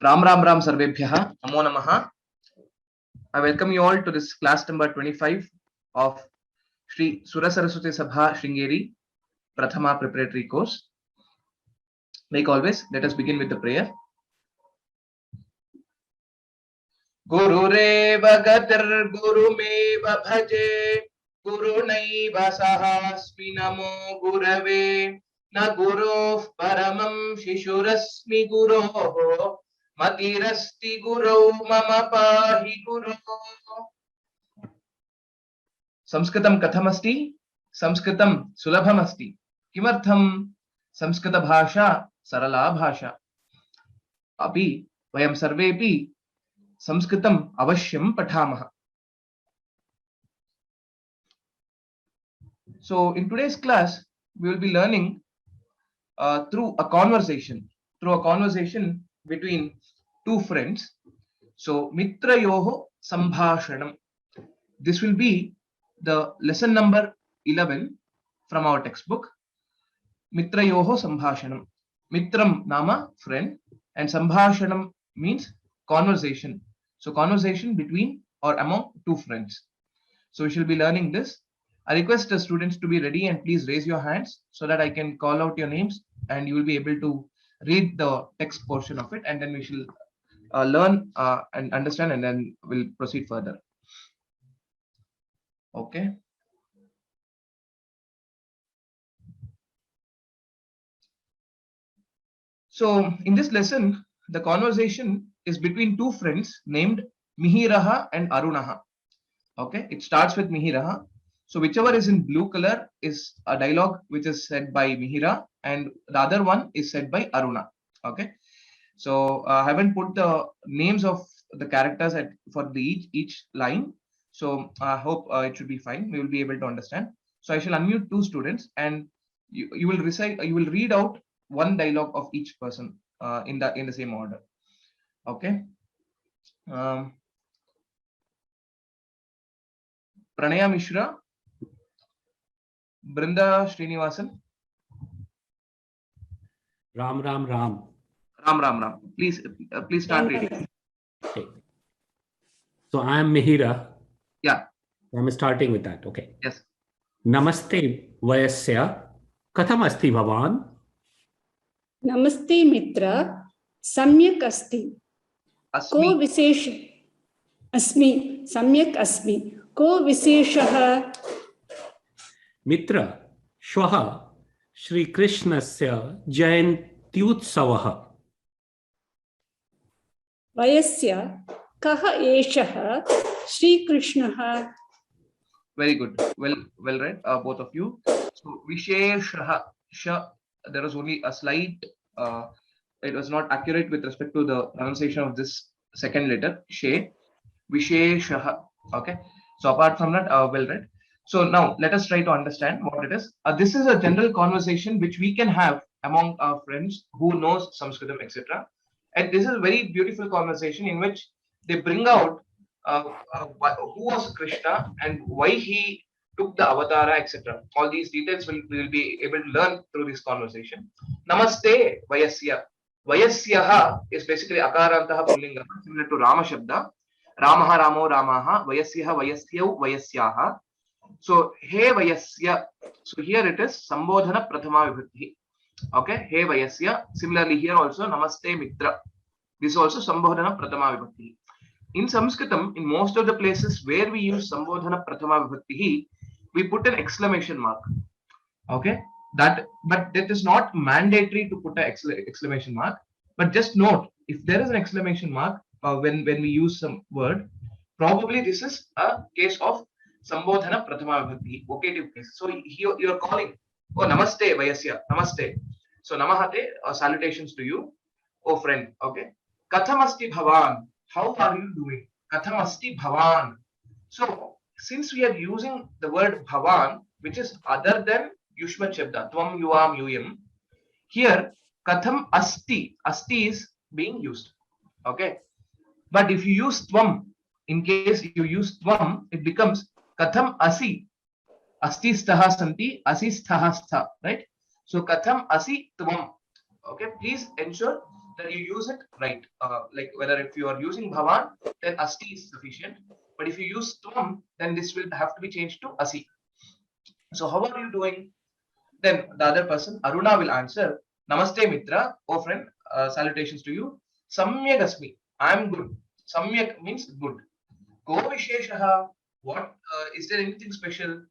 Ram Sarvebhyah, Namo Namaha. I welcome you all to this class number 25 of Shri Sura Saraswati Sabha Shringeri Prathama Preparatory Course. Like always, let us begin with the prayer. Gurureva Gatir Gurumeva Bhaje Gurunaiva Sahasmi Namo Gurave Na Guru Paramam Shishurasmi Guru Matirasti Guru Mama Pahi Guru. संस्कृतं कथमस्ति? संस्कृतं सुलभमस्ति. किमर्थं? संस्कृतभाषा सरला भाषा. अपि वयं सर्वेपि संस्कृतम् अवश्यं पठामः. So in today's class we will be learning through a conversation between two friends. So mitrayoho sambhashanam. This will be the lesson number 11 from our textbook. Mitrayoho sambhashanam. Mitram nama friend and sambhashanam means conversation. So conversation between or among two friends. So we shall be learning this. I request the students to be ready and please raise your hands so that I can call out your names and you will be able to read the text portion of it, and then we shall learn and understand, and then we'll proceed further. Okay. So in this lesson, the conversation is between two friends named Mihiraha and Arunaha. Okay, it starts with Mihiraha. So whichever is in blue color is a dialogue which is said by Mihira, and the other one is said by Aruna. Okay, so I haven't put the names of the characters for each line. So I hope it should be fine. We will be able to understand. So I shall unmute two students, and you will recite. You will read out one dialogue of each person in the same order. Okay. Pranaya Mishra, Brinda Srinivasan. Ram Ram Ram. Ram Ram Ram. Please start reading. Okay. So I am Mihira. Yeah. I'm starting with that. Okay. Yes. Namaste Vayasya. Katham asti bhavan? Namaste Mitra. Samyak asti. Ko visesh asmi. Samyak asmi. Ko visheshah? Mitra. Shwaha. Shri Krishnasya Jayantyutsavah. Vayasya. Kaha eshah? Shri Krishnaha. Very good. Well read, both of you. So Visheshaha. There was only a slight. It was not accurate with respect to the pronunciation of this second letter. She. Visheshaha. Okay. So apart from that, well read. So now let us try to understand what it is. This is a general conversation which we can have among our friends who knows Sanskritam, etc. And this is a very beautiful conversation in which they bring out who was Krishna and why he took the avatara, etc. All these details we will be able to learn through this conversation. Namaste Vayasya. Vayasyaha is basically akarantaha pullinga, similar to Rama Shabda. Ramaha Ramo Ramaha. Vayasyaha Vayasyau Vayasyaha. So He Vayasya. So here it is Sambodhana Prathama Vibhakti. Okay, He Vayasya. Similarly here also Namaste Mitra. This is also Sambodhana Prathama Vibhakti. In Sanskritam, in most of the places where we use Sambodhana Prathama Vibhakti, we put an exclamation mark. Okay, but that is not mandatory to put an exclamation mark. But just note, if there is an exclamation mark when we use some word, probably this is a case of Sambodhana Prathama Vibhakti, vocative case. So you are calling, oh Namaste Vayasya, Namaste. So Namahate, salutations to you, oh friend. Okay, Kathamasti Bhavan. How are you doing? Kathamasti Bhavan. So since we are using the word Bhavan, which is other than Yushma Shabda, Tvam Yuam Yuyam, here Katham Asti. Asti is being used. Okay. But if you use Tvam, in case you use Tvam, it becomes Katham Asi. Asti Staha Santi, Asi Staha Stha. Right? So Katham Asi Tvam. Okay. Please ensure then you use it right. Like whether if you are using Bhavan, then Asti is sufficient. But if you use Tvam, then this will have to be changed to Asi. So how are you doing? Then the other person, Aruna, will answer, Namaste Mitra, oh friend, salutations to you. Samyak asmi, I am good. Samyak means good. Ko Visheshaha, what is there anything special?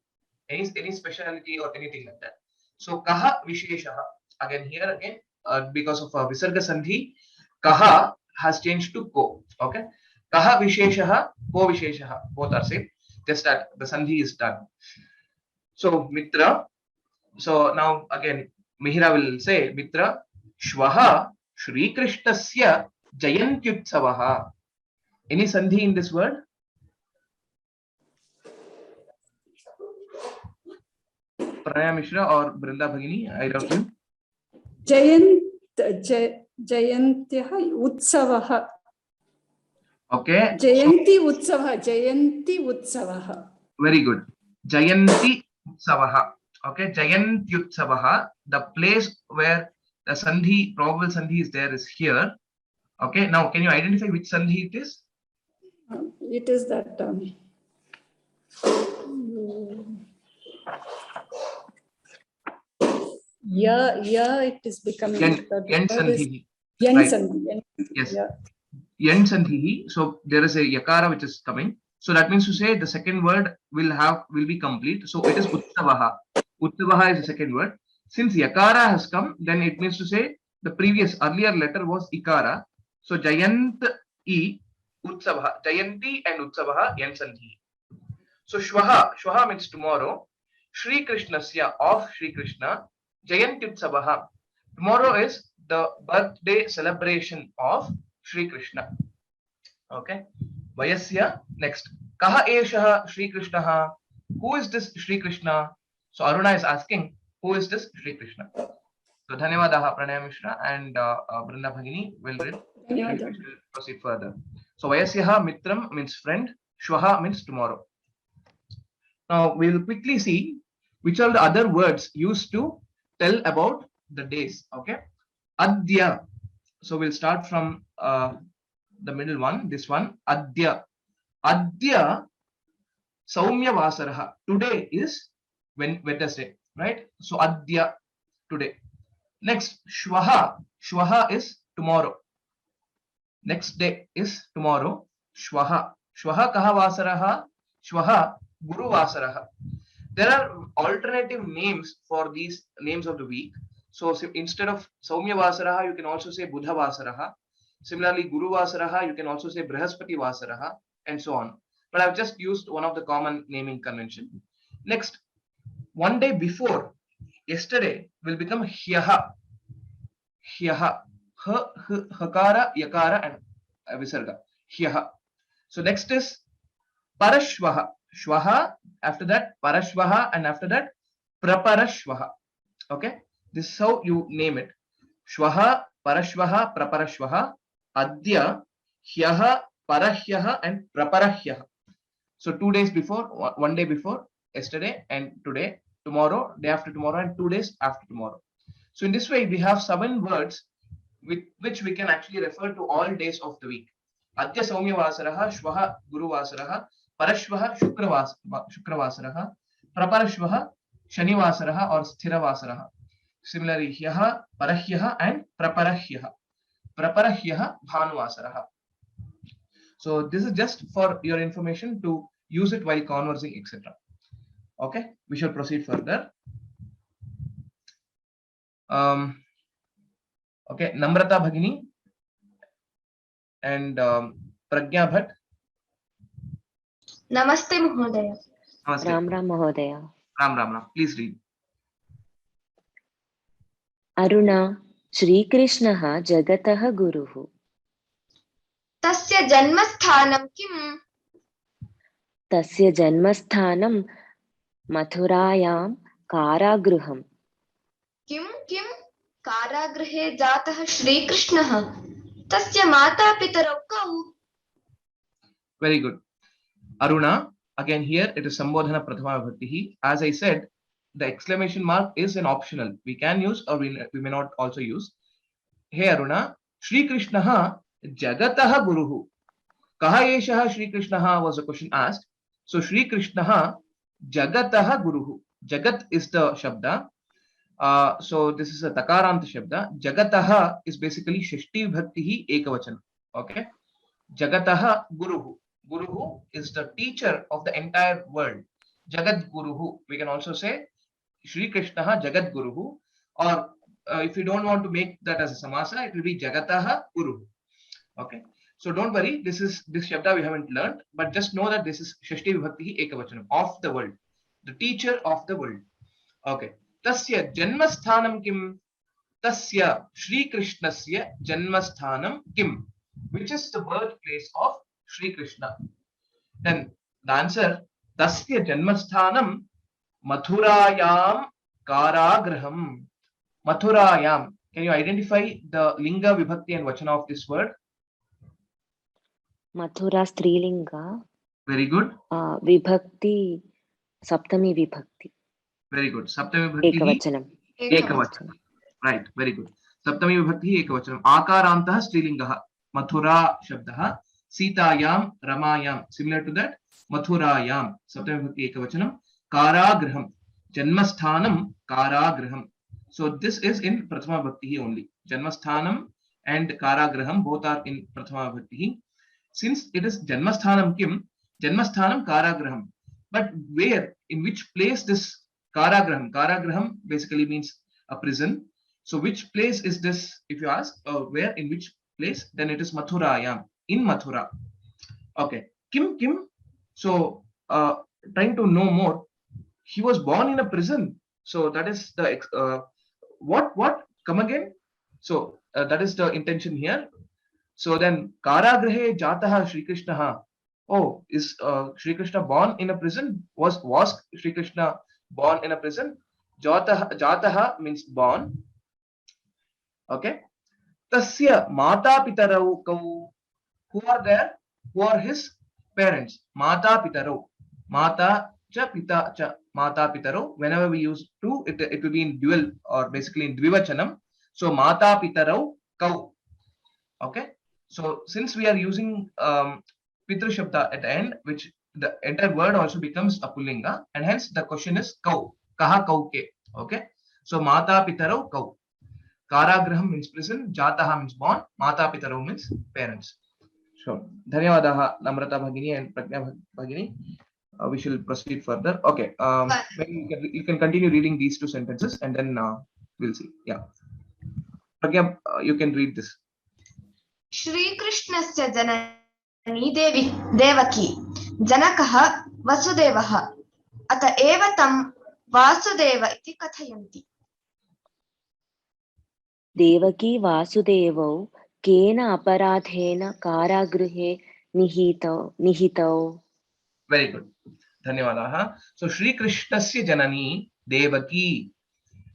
Any speciality or anything like that? So Kaha Visheshaha. Again, here again, because of Visarga Sandhi, Kaha has changed to Ko. Okay. Kaha Visheshaha, Ko Visheshaha. Both are same. Just that the Sandhi is done. So Mitra. So now again, Mihira will say, Mitra, Shvaha Shri Krishnasya Jayantyutsavaha. Any Sandhi in this word? Pranaya Mishra or Brinda Bhagini, either of you? Jayantyah Utsavaha. Okay. Jayanti Utsavaha. Very good. Jayanti Utsavaha. Okay. Jayantyutsavaha. The place where the Sandhi, probable Sandhi is there is here. Okay. Now, can you identify which Sandhi it is? It is that. Yeah, it is becoming. Yen Sandhi. Yen Right. Sandhi. Yes. Yeah. Yen Sandhi. So there is a Yakara which is coming. So that means to say the second word will be complete. So it is Utsavaha. Utsavaha is the second word. Since Yakara has come, then it means to say the previous earlier letter was Ikara. So Jayant E Utsavaha. Jayanti and Utsavaha Yen Sandhi. So Shvaha means tomorrow. Shri Krishnasya of Shri Krishna. Jayantyutsavaha. Tomorrow is the birthday celebration of Shri Krishna. Okay. Vayasya. Next. Kaha eshaha Shri Krishnaha. Who is this Shri Krishna? So Aruna is asking, who is this Shri Krishna? So Dhanyavadaha Pranaya Mishra and Brinda Bhagini will read. And we will proceed further. So Vayasyaha Mitram means friend. Shvaha means tomorrow. Now we will quickly see which are the other words used to tell about the days. Okay. Adya. So we'll start from the middle one. This one. Adya. Adya Saumya Vasaraha. Today is Wednesday. Right. So Adya. Today. Next. Shvaha. Shvaha is tomorrow. Next day is tomorrow. Shvaha. Shvaha Kaha Vasaraha. Shvaha Guru Vasaraha. There are alternative names for these names of the week. So instead of Saumya Vasaraha, you can also say Buddha Vasaraha. Similarly, Guru Vasaraha, you can also say Brihaspati Vasaraha, and so on. But I've just used one of the common naming convention. Next, one day before, yesterday will become Hyaha. Hyaha. Hakara, Yakara, and Visarga. Hyaha. So next is Parashvaha. Shvaha, after that Parashvaha, and after that Praparashvaha. Okay, this is how you name it. Shvaha, Parashvaha, Praparashvaha, Adya, Hyaha, Parahyaha, and Praparahyaha. So 2 days before, 1 day before, yesterday and today, tomorrow, day after tomorrow, and 2 days after tomorrow. So in this way, we have 7 words with which we can actually refer to all days of the week. Adya Saumya Vasaraha, Shvaha Guru Vasaraha, Parashvaha Shukravasaraha, Praparashvaha Shanivasaraha or Sthiravasaraha. Similarly, Hyaha, Parahyaha, and Praparahyaha. Praparahyaha Bhanuvasaraha. So this is just for your information to use it while conversing, etc. Okay, we shall proceed further. Okay, Namrata Bhagini and Pragya Bhatt. Namaste Mahodaya. Namaste. Ram Ram Mahodaya. Ram. Please read. Aruna, Shri Krishnaha Jagatah Guruhu. Tasya Janmasthanam Kim? Tasya Janmasthanam Mathurayam Karagruham. Kim Karagrihe Jatah Shri Krishnaha. Tasya Mata Pitarau Kau. Very good. Aruna, again here it is Sambodhana Prathama Vibhakti. As I said, the exclamation mark is an optional. We can use or we may not also use. Hey Aruna, Shri Krishna Jagatah Guruhu. Kaha Yeshah Shri Krishna was a question asked. So Shri Krishna Jagatah Guruhu. Jagat is the Shabda. So this is a Takaranta Shabda. Jagataha is basically Shashti Bhaktihi Ekavachan. Okay. Jagataha Guruhu. Guruhu is the teacher of the entire world. Jagat Guruhu. We can also say Shri Krishna Jagat Guruhu. Or if you don't want to make that as a samasa, it will be Jagataha Guruhu. Okay. So don't worry. This Shabda we haven't learned, but just know that this is Shashti Vibhaktihi Ekavachanam, of the world. The teacher of the world. Okay. Tasya Janmasthanam Kim? Tasya Shri Krishnasya Janmasthanam Kim? Which is the birthplace of Shri Krishna? Then the answer, Tasya Janmasthanam Mathurayam Karagraham. Mathurayam. Can you identify the Linga, Vibhakti and Vachana of this word? Mathura Strilinga. Very good. Vibhakti Saptami Vibhakti. Very good. Saptami Vibhakti. Ekavachanam. Ekavachanam. Right. Very good. Saptami Vibhakti Ekavachanam. Akarantaha Strilingaha. Mathura Shabdaha. Sitayam Ramayam. Similar to that. Mathurayam. Saptami Vibhakti Ekavachanam. Karagraham. Janmasthanam Karagraham. So this is in Prathama Bhakti only. Janmasthanam and Karagraham both are in Prathama Bhakti. Since it is Janmasthanam Kim, Janmasthanam Karagraham. But where, in which place this Karagraham? Karagraham basically means a prison. So which place is this, if you ask, where, in which place? Then it is Mathurayam, in Mathura. Okay. Kim. So trying to know more, he was born in a prison. So that is the, what? Come again? So that is the intention here. So then, Karagrahe Jataha Shri Krishna. Oh, is Shri Krishna born in a prison? Was Shri Krishna born in a prison? Jataha means born. Okay. Tasya Mata Pitarau Kau. Who are there? Who are his parents? Mata Pitarau. Mata cha Pita cha. Mata Pitarau. Whenever we use two, it will be in dual or basically in Dvivachanam. So Mata Pitarau Kau. Okay. So since we are using Pitra Shabda at the end, which the entire word also becomes a Pullinga, and hence the question is Kau. Kaha Kau ke. Okay. So Mata Pitarau Kau. Karagraham means prison, Jataha means born, Mata Pitarau means parents. So Dhanyavadaha Namrata Bhagini and Prajna Bhagini. We shall proceed further. Okay. Maybe you can continue reading these two sentences and then we'll see. Yeah. Pragya, you can read this. Shri Krishnasya Janani Devaki Janakah Vasudevah Ata eva tam Vasudeva iti kathayanti. Devaki Vasudevau Kena Aparadhena Karagruhe Nihitau. Very good. Dhanyavadaha. So Shri Krishnasya Janani Devaki.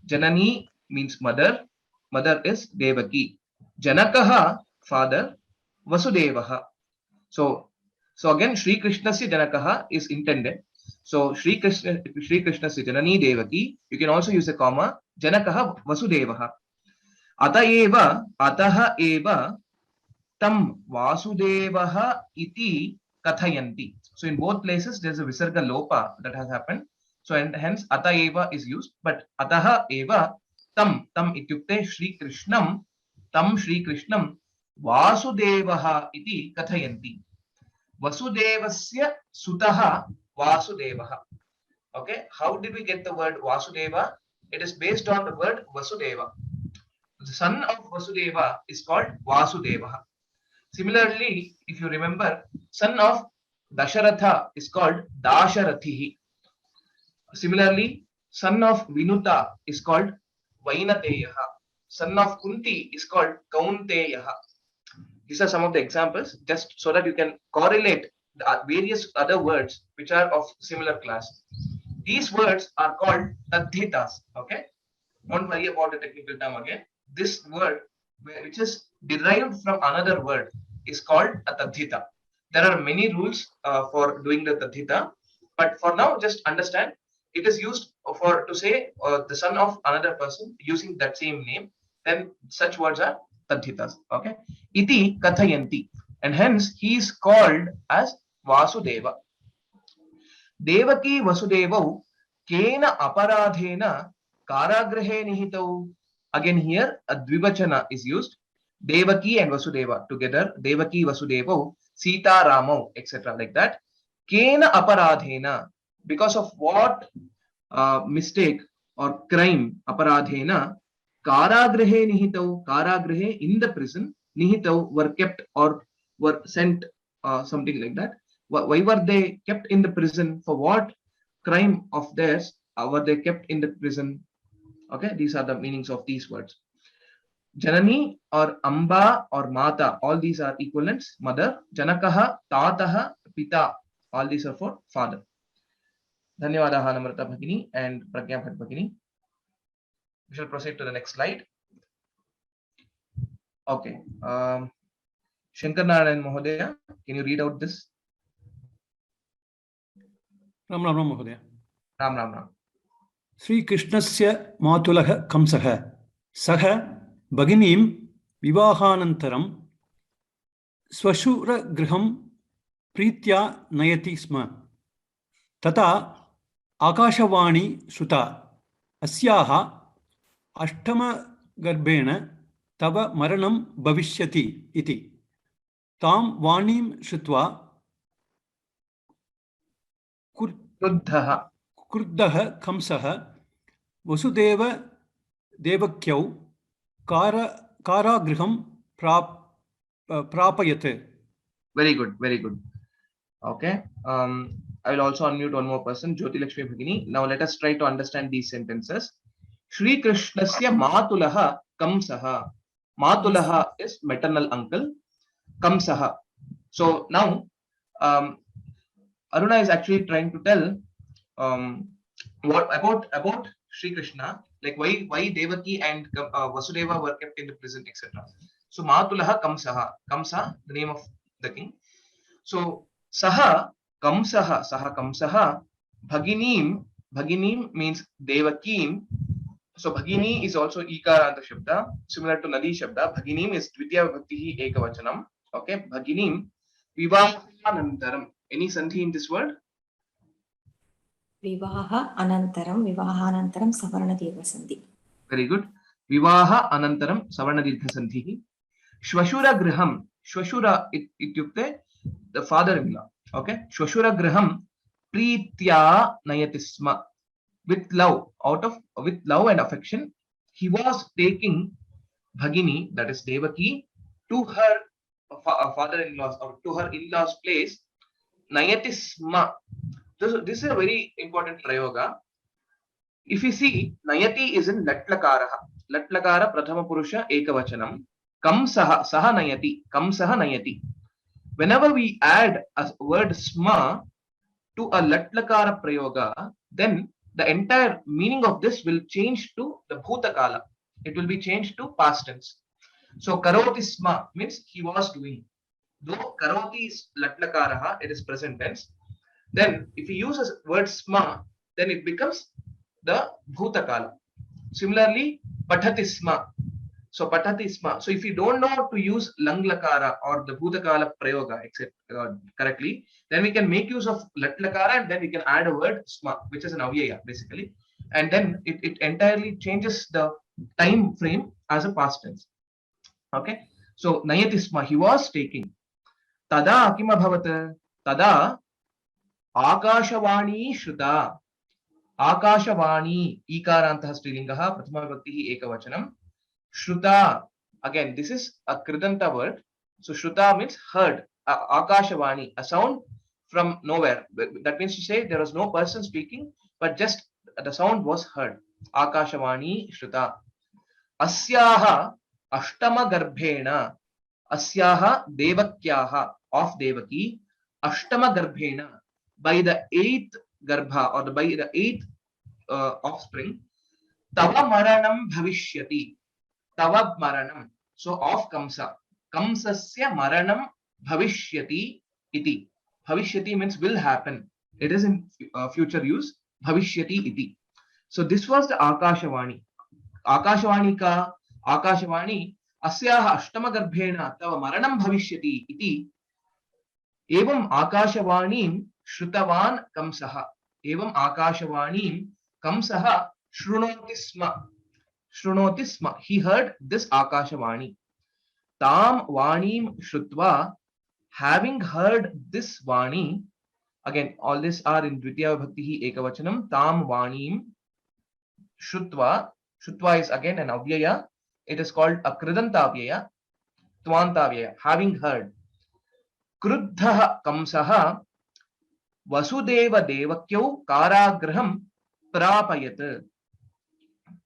Janani means mother. Mother is Devaki. Janakaha, father. Vasudevaha. So again, Shri Krishnasya Janakaha is intended. So Shri Krishnasya Janani Devaki. You can also use a comma. Janakaha Vasudevaha. Ataha eva tam Vasudevaha iti kathayanti. So in both places there's a visarga lopa that has happened. So and hence ata eva is used, but ataha eva tam ityukte Shri Krishnam tam Shri Krishnam Vasudevaha iti kathayanti. Vasudevasya sutaha Vasudevaha. Okay, how did we get the word Vasudeva? It is based on the word Vasudeva. The son of Vasudeva is called Vasudeva. Similarly, if you remember, son of Dasharatha is called Dasharathihi. Similarly, son of Vinuta is called Vainateyaha. Son of Kunti is called Kaunteyaha. These are some of the examples, just so that you can correlate the various other words which are of similar class. These words are called Tadhitas. Okay, don't worry about the technical term again. This word, which is derived from another word, is called a Tadhita. There are many rules for doing the Tadhita, but for now, just understand it is used to say the son of another person using that same name. Then such words are tadhitas. Okay, iti kathayanti, and hence he is called as Vasudeva. Devaki Vasudevau kena aparadhena karagrahe nihitau. Again here a dvivachana is used. Devaki and Vasudeva together. Devaki Vasudevau, Sita Ramau, etc. like that. Kena aparadhena, because of what mistake or crime, aparadhena, karagrahe nihitau, karagrahe, in the prison, nihitau, were kept or were sent, something like that. Why were they kept in the prison? For what crime of theirs were they kept in the prison? Okay, these are the meanings of these words. Janani or Amba or Mata, all these are equivalents. Mother. Janakaha, Tataha, Pita, all these are for father. Dhanyawadaha Namrata Bhagini and Pragya Bhat Bhagini. We shall proceed to the next slide. Okay. Shankar Narayan Mahodaya, can you read out this? Ram Ram Ram महोदय. Ram Ram Ram. श्रीकृष्णस्य मातुलः कंसः सः भगिनीं विवाहानन्तरं स्वशुरगृहं प्रीत्या नयति स्म. तथा आकाशवाणी श्रुता. अस्याः अष्टमगर्भेण तव मरणं भविष्यति इति. तां वाणीं श्रुत्वा क्रुद्धः कंसः Vasudev देवक्यौ कारागृहं प्रापयत्. Very good, very good. Okay. I will also unmute one more person, Jyoti Lakshmi Bhagini. Now let us try to understand these sentences. Shri Krishnasya Matulaha Kamsaha. Matulaha is maternal uncle. Kamsaha. So now Aruna is actually trying to tell what about Shri Krishna, like why Devaki and Vasudeva were kept in the prison, etc. So Matulaha Kamsaha. Kamsa, the name of the king. So Saha Kamsaha Bhaginim means Devakim. So Bhagini is also Ikaranta Shabda, similar to Nadi Shabda. Bhaginim is Dvitiya Vibhakti Ekavachanam. Okay, Bhaginim Vivahanantaram. Any sandhi in this word? Vivaha Anantaram Savarna Dirgha Sandhi. Very good. Vivaha Anantaram Savarna Dirgha Sandhi. Shvashura Griham. Shvashura ityukte, the father-in-law. Okay. Shvashura Griham Pritya Nayatisma. With love, with love and affection, he was taking Bhagini, that is Devaki, to her father-in-law's or to her in-law's place. Nayatisma. This is a very important prayoga. If you see, Nayati is in Latlakara. Latlakara Prathama Purusha Ekavachanam. Kamsaha, Saha Nayati. Kamsaha Nayati. Whenever we add a word Sma to a Latlakara prayoga, then the entire meaning of this will change to the Bhutakala. It will be changed to past tense. So Karoti Sma means he was doing. Though Karoti is Latlakaraha, it is present tense. Then if you use a word Sma, then it becomes the Bhutakala. Similarly, Pathati Sma. So Pathati Sma. So if you don't know how to use Langlakara or the Bhutakala Prayoga correctly, then we can make use of Latlakara and then we can add a word Sma, which is an avyaya basically. And then it entirely changes the time frame as a past tense. Okay. So Nayati Sma, he was taking. Tada Kima Bhavata. Tada Akashavani Shruta. Akashavani Ikarantaha Strilingaha Prathama Vibhaktihi Ekavachanam. Shruta, again, this is a Kridanta word. So Shruta means heard. Akashavani, a sound from nowhere. That means to say there was no person speaking, but just the sound was heard. Akashavani Shruta. Asyaha Ashtama Garbhena. Asyaha Devakyaha of Devaki. Ashtama Garbhena. By the 8th Garbha or by the 8th offspring. Tava Maranam Bhavishyati. Tava Maranam. So of Kamsa. Kamsasya Maranam Bhavishyati iti. Bhavishyati means will happen. It is in future use. Bhavishyati iti. So this was the Akashavani. Akashavani ka. Akashavani अस्याः अष्टमगर्भेण तव मरणं भविष्यति इति एवम् आकाशवाणीं श्रुतवान् कंसः। एवम् आकाशवाणीं कंसः शृणोति स्म। He heard this akashawani. Tam vanim shrutva, having heard this vani. Again, all this are in Dvitiya Vibhakti ekavachanam. Tam vanim shrutva. Shrutva is again an avyaya. It is called a kridanta avyaya. Tvanta avyaya. Having heard. Kruddha kamsaha vasudeva devakyau karagraham prapayat.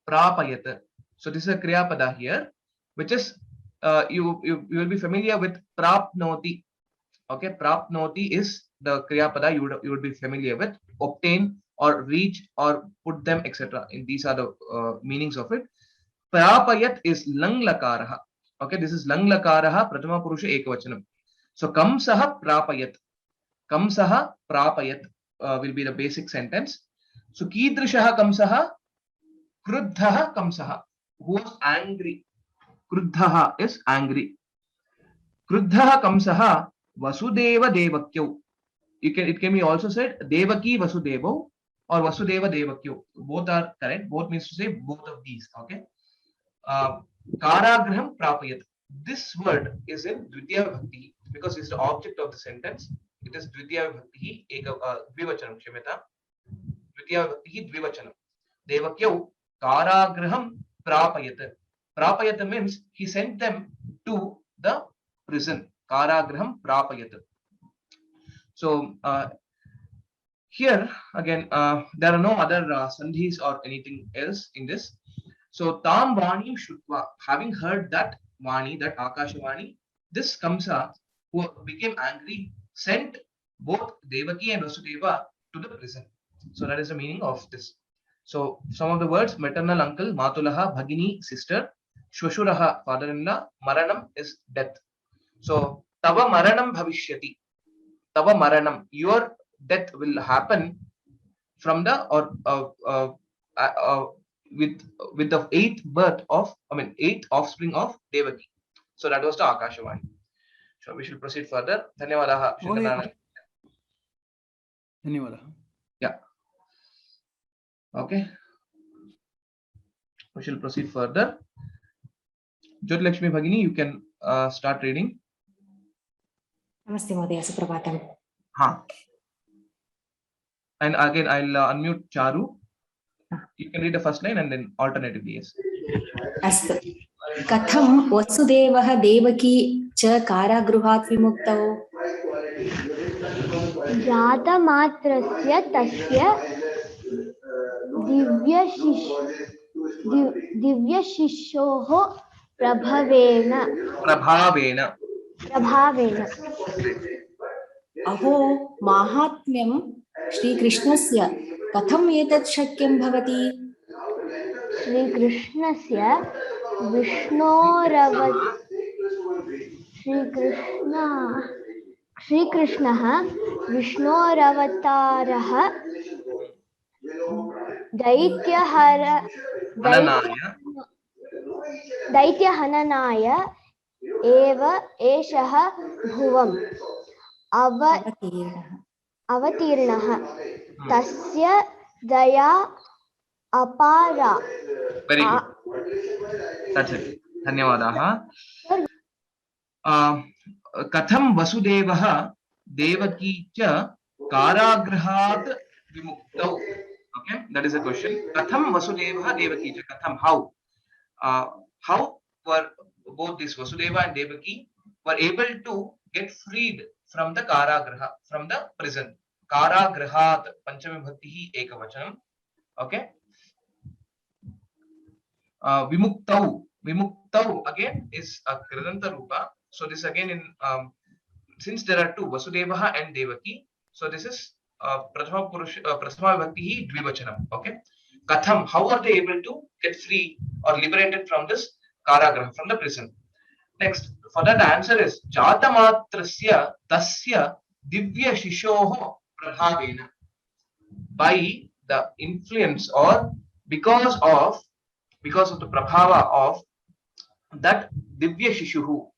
Prapayat. So this is a kriya pada here, which is you will be familiar with prapnoti. Okay, prapnoti is the kriya pada you would be familiar with. Obtain or reach or put them, etc. And these are the meanings of it. Prapayat is lang lakaraha. Okay, this is lang lakaraha pratama purusha ekavachanam. So kamsaha prapayat. Kamsaha prapayat will be the basic sentence. So kidrishaha kamsaha. Kruddha kamsaha, who was angry. Kruddha is angry. Kruddha kamsaha vasudeva devakyo. It can be also said devaki vasudevo or vasudeva devakyo. Both are correct. Both means to say both of these. Okay. Karagraham prapayat. This word is in Dvitiya Vibhakti because it's the object of the sentence. It is Dvitiya Vibhakti dvivachanam. Kshamyata. Dvitiya Vibhakti dvivachanam. Devakyo Karagraham prapayat. Prapayat means he sent them to the prison. Karagraham prapayat. So here again there are no other sandhis or anything else in this. So tam vanim shrutva, having heard that vani, that akashawani, this Kamsa who became angry sent both Devaki and Vasudeva to the prison. So that is the meaning of this. So some of the words: maternal uncle, matulaha, bhagini, sister, shvashuraha, father-in-law, maranam is death. So tava maranam bhavishyati. Tava maranam, your death will happen from the with the eighth offspring of Devaki. So that was the Akashawani. So we should proceed further. Dhanyawadaha. Dhanyawadaha. Yeah. Okay. We shall proceed further. Jyoti Lakshmi Bhagini, you can start reading. Namaste Mhodaya, Suprabhatam. And again, I'll unmute Charu. You can read the first line and then alternatively, yes. अस्तु. कथं वसुदेवः देवकी च कारागृहात् विमुक्तौ? जातमात्रस्य तस्य दिव्यशिशोः प्रभावेन अहो माहात्म्यं श्रीकृष्णस्य कथम् एतत् शक्यं भवति? श्रीकृष्णः विष्णोरवतारः दैत्यहननाय एव एषः भुवम् अवतीर्णः तस्य दया अपारा. Very good. That's it. Dhanyawadaha. Katham Vasudevah Devaki cha Karagrahat Vimuktau. Okay, that is a question. Katham Vasudevah Devaki cha. Katham, how? How were both this Vasudeva and Devaki were able to get freed from the Karagraha, from the prison? Karagrahat, Panchami Bhakti ekavachanam. Okay. Vimuktau. Vimuktau again is a Kridanta Rupa. So this again in since there are two, Vasudeva and Devaki. So this is Prathama Vibhakti Dvivachanam. Okay. Katham, how are they able to get free or liberated from this Karagraha, from the prison? Next, for that the answer is Jatamatrasya Tasya Divya Shishoho Prabhavena. By the influence or because of the prabhava of that Divya Shishuhu.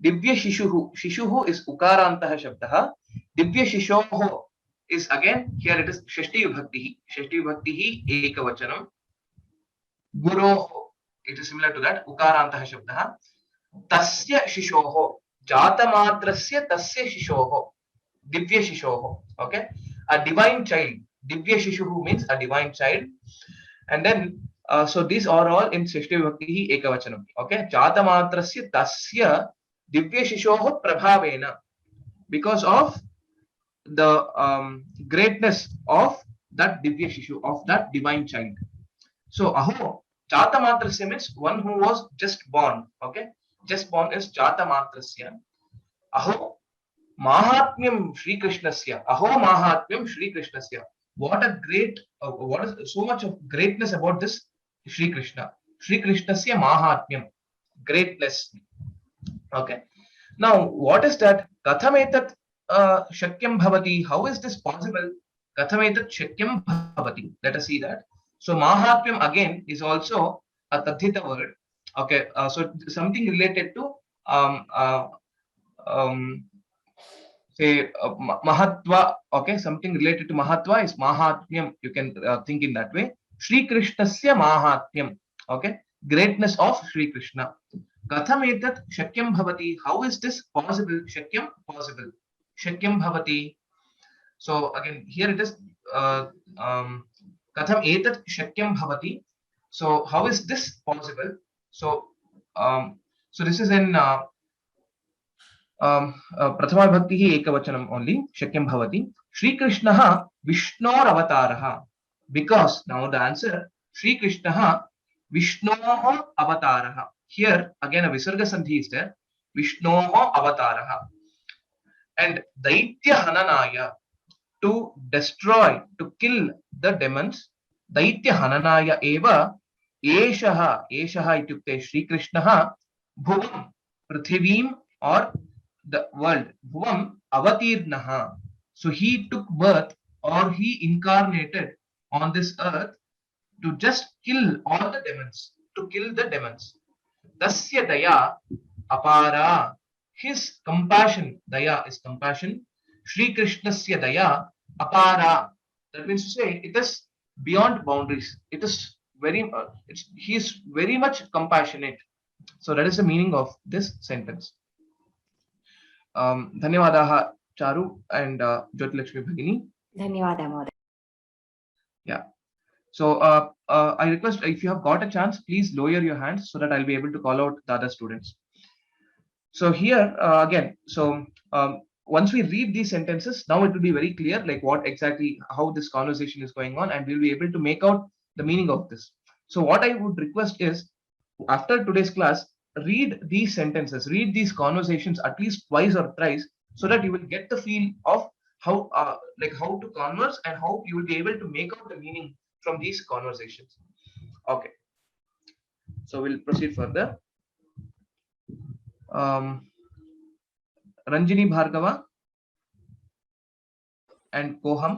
Divya Shishuhu. Shishuhu is Ukarantah Shabdaha. Divya Shishoho is again, here it is Shashti Vibhaktihi. Shashti Vibhaktihi Ekavachanam. Guroho. It is similar to that. Ukarantah Shabdaha. Tasya Shishoho. Jatamatrasya Tasya Shishoho. Divya Shishoho. Okay. A divine child. Divya Shishuhu means a divine child. And then, so these are all in Shashti Vibhaktihi Ekavachanam. Okay. Jatamatrasya Tasya Divya Shishoho Prabhavena. Because of the greatness of that Divya Shishu, of that divine child. So, Aho, Jata Matrasya means one who was just born. Okay. Just born is Jata Matrasya. Aho, Mahatmyam Shri Krishnasya. Aho Mahatmyam Shri Krishnasya. What a great, what is so much of greatness about this Shri Krishna. Shri Krishnasya Mahatmyam. Greatness. Okay. Now, what is that? Kathametat Shakyam Bhavati. How is this possible? Kathametat Shakyam Bhavati. Let us see that. So, Mahatmyam again is also a Tathita word. Okay. So, something related to say Mahatva. Okay. Something related to Mahatva is Mahatmyam. You can think in that way. Shri Krishnasya Mahatmyam. Okay. Greatness of Shri Krishna. Katham etat shakyam bhavati. How is this possible? Shakyam, possible. Shakyam bhavati. So again, here it is. Katham etat shakyam bhavati. So how is this possible? So so this is in Prathama Bhakti Ekavachanam only. Shakyam bhavati. Shri Krishna Vishnor avataraha. Because now the answer, Shri Krishna Vishnoho avataraha. Here again a Visarga Sandhi is there. Vishnoho avataraha. And Daitya Hananaya, to destroy, to kill the demons. Daitya Hananaya eva Eshaha. Eshaha ityukte Shri Krishna Bhuvam Prithivim, or the world. Bhuvam avatirnaha. So he took birth, or he incarnated on this earth to just kill all the demons. To kill the demons. Tasya daya apara. His compassion, daya is compassion. Shri Krishnasya daya apara. That means to say it is beyond boundaries. It is very, he is very much compassionate. So that is the meaning of this sentence. Dhanyawadaha Charu and Jyotilakshmi Bhagini. ಧನ್ಯವಾದ ಮಹೋದಯ. Yeah. So I request, if you have got a chance, please lower your hands so that I'll be able to call out the other students. So here again, so once we read these sentences, now it will be very clear like what exactly, how this conversation is going on, and we'll be able to make out the meaning of this. So what I would request is, after today's class, read these sentences, read these conversations at least twice or thrice, so that you will get the feel of how like how to converse and how you will be able to make out the meaning from these conversations. Okay, so we'll proceed further. Ranjini Bhargava and Koham.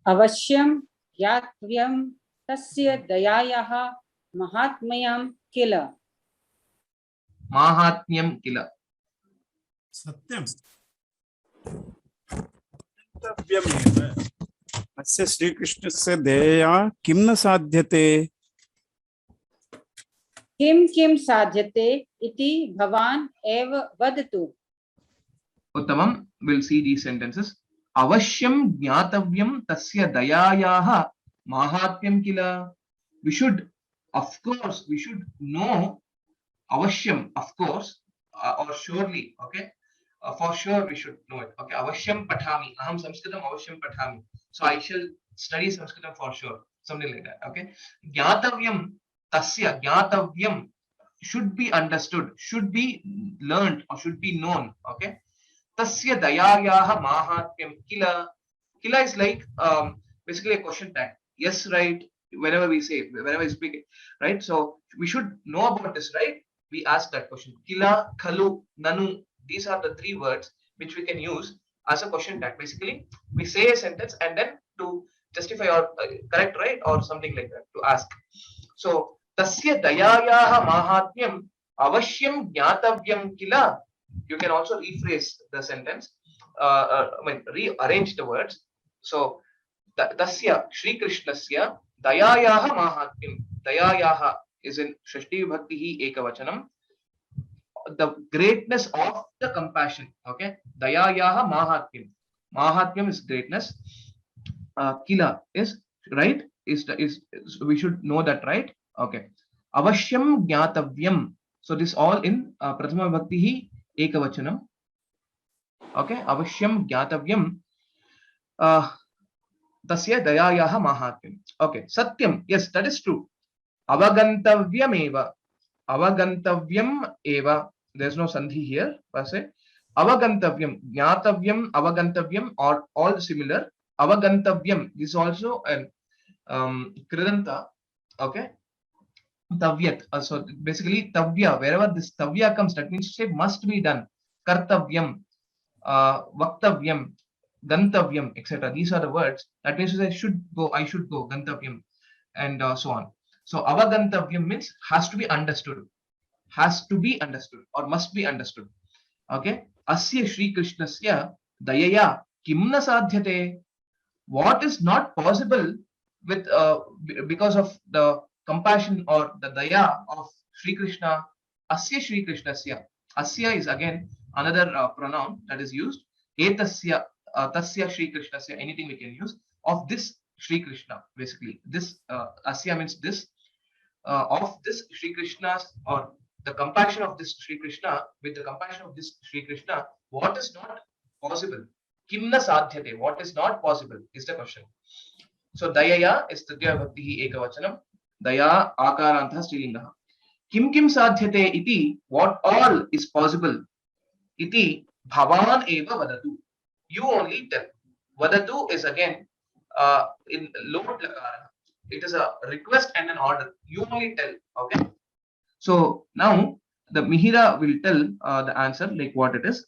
अवश्यं ज्ञातव्यं तस्य दयायाः महात्म्यं किल. Mahatmyam kila. सत्यं कर्तव्यमेव अस्य श्रीकृष्णस्य दयया किं न साध्यते. किं साध्यते इति भवान् एव वदतु. Uttamam, we'll see these sentences. Avashyam jnatavyam tasya dayayaha mahatmyam kila. We should, of course, we should know. Avashyam, of course, or surely, okay. For sure, we should know it. Okay, Avashyam Pathami. Aham Sanskritam Avashyam Pathami. So I shall study Sanskritam for sure. Something like that. Okay. Jnatavyam Tasya. Jnatavyam should be understood, should be learned, or should be known. Okay. Tasya dayayaha mahatmyam kila. Kila is like basically a question tag. Yes, right. Whenever we say, whenever we speak it, right? So we should know about this, right? We ask that question. Kila, khalu, nanu. These are the three words which we can use as a question tag. Basically, we say a sentence and then to justify or correct, right, or something like that, to ask. So Tasya dayayaha mahatmyam avashyam jnatavyam kila. You can also rephrase the sentence. Rearrange the words. So, tasya Shri Krishnasya dayayaha mahatmyam. Dayayaha is in Shashti Vibhakti Ekavachanam. The greatness of the compassion. Okay. Dayayaha mahatmyam. Mahatmyam is greatness. Kila is right. Is we should know that, right? Okay. Avashyam jnatavyam. So this all in Prathama Vibhakti Ekavachanam. Okay. Avashyam jnatavyam. Tasya dayayaha mahatmyam. Okay. Satyam. Yes, that is true. Avagantavyam eva. Avagantavyam eva. There's no sandhi here per se. Avagantavyam. Jnatavyam, avagantavyam are all similar. Avagantavyam is also an Kridanta. Okay. Tavyat. So basically tavya, wherever this tavya comes, that means to say must be done. Kartavyam, vaktavyam, gantavyam, etc. These are the words. That means to say should go, I should go, gantavyam, and so on. So avagantavyam means has to be understood. Has to be understood or must be understood. Okay. Asya Shri Krishnasya dayaya kimna sadhyate. What is not possible with because of the compassion or the daya of Shri Krishna? Asya Shri Krishnasya. Asya is again another pronoun that is used. Etasya, tasya Shri Krishnasya. Anything we can use of this Shri Krishna. Basically, this asya means this of this Shri Krishna's or the compassion of this Shri Krishna, with the compassion of this Shri Krishna, what is not possible? Kimna sadhyate, what is not possible is the question. So dayaya is Tritya Vibhakti Ekavachanam. Daya akarantha Strilingaha. Kim sadhyate iti, what all is possible? Iti bhavan eva vadatu. You only tell. Vadatu is again in Lot Lakara. It is a request and an order. You only tell. Okay. So now the Mihira will tell the answer like what it is.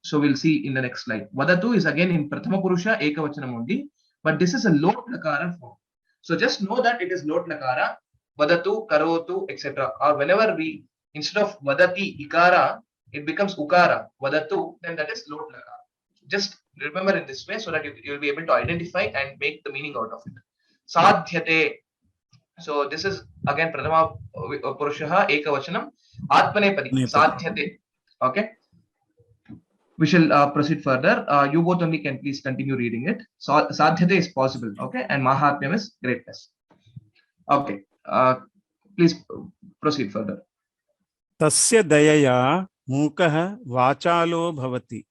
So we'll see in the next slide. Vadatu is again in Prathama Purusha Ekavachanam only, but this is a Lot Lakara form. So just know that it is Lot Lakara, Vadatu, Karotu, etc. Or whenever we, instead of Vadati, Ikara, it becomes Ukara, Vadatu, then that is Lot Lakara. Just remember in this way so that you will be able to identify and make the meaning out of it. Sadhyate. So this is again Prathama Purushaha Ekavachanam Atmanepadi Sadhyate. Okay. We shall proceed further. You both only can please continue reading it. So Sadhyate is possible. Okay. And Mahatmyam is greatness. Okay. Please proceed further. Tasya dayaya mukah vachalo bhavati.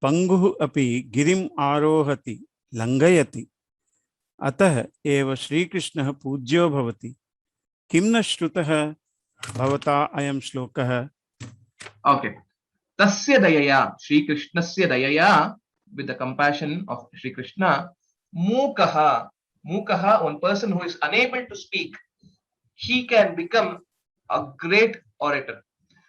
Panguh api girim arohati langayati. अतः एव श्रीकृष्णः पूज्यो भवति. किं न श्रुतः भवता अयं श्लोकः? Okay. Tasya dayaya, Shri Krishnasya dayaya, with the compassion of Shri Krishna, mukaha. Mukaha, one person who is unable to speak, he can become a great orator.